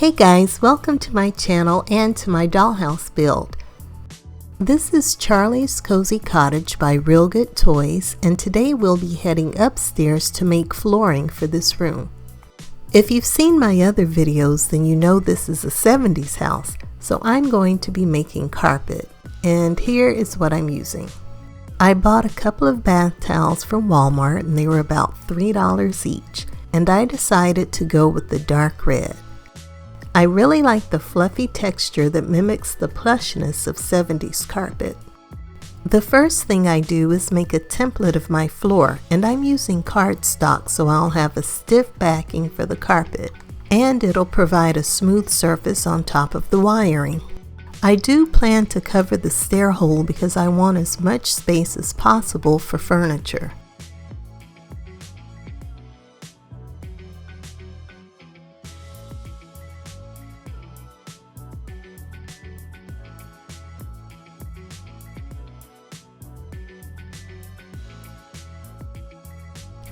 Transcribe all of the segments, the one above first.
Hey guys, welcome to my channel and to my dollhouse build. This is Charlie's Cozy Cottage by Real Good Toys, and today we'll be heading upstairs to make flooring for this room. If you've seen my other videos, then you know this is a 70s house, so I'm going to be making carpet, and here is what I'm using. I bought a couple of bath towels from Walmart and they were about $3 each, and I decided to go with the dark red. I really like the fluffy texture that mimics the plushness of 70s carpet. The first thing I do is make a template of my floor, and I'm using cardstock so I'll have a stiff backing for the carpet, and it'll provide a smooth surface on top of the wiring. I do plan to cover the stair hole because I want as much space as possible for furniture.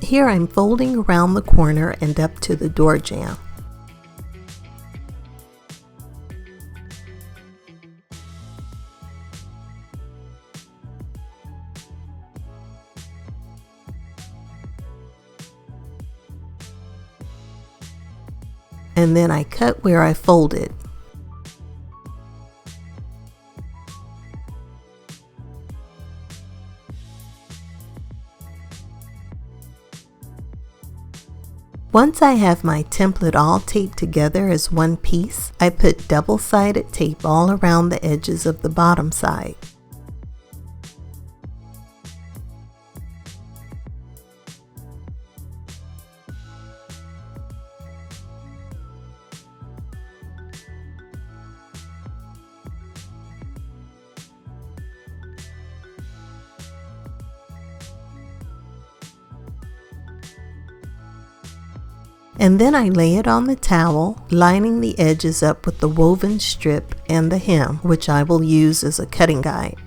Here I'm folding around the corner and up to the door jamb. And then I cut where I folded. Once I have my template all taped together as one piece, I put double-sided tape all around the edges of the bottom side. And then I lay it on the towel, lining the edges up with the woven strip and the hem, which I will use as a cutting guide.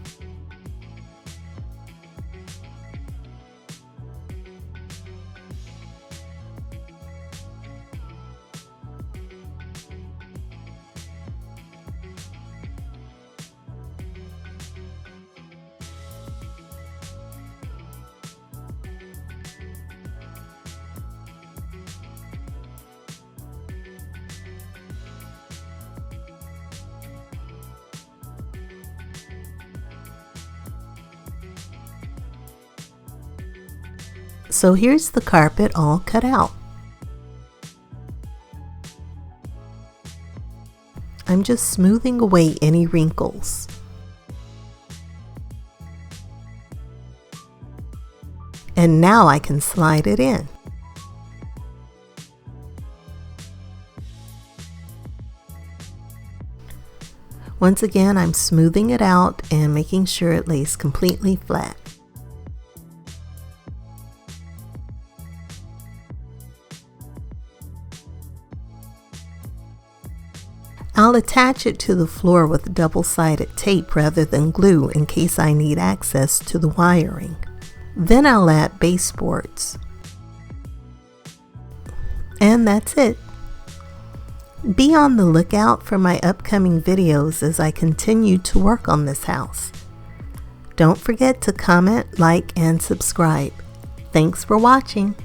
So here's the carpet all cut out. I'm just smoothing away any wrinkles. And now I can slide it in. Once again, I'm smoothing it out and making sure it lays completely flat. I'll attach it to the floor with double-sided tape rather than glue in case I need access to the wiring. Then I'll add baseboards. And that's it. Be on the lookout for my upcoming videos as I continue to work on this house. Don't forget to comment, like, and subscribe. Thanks for watching.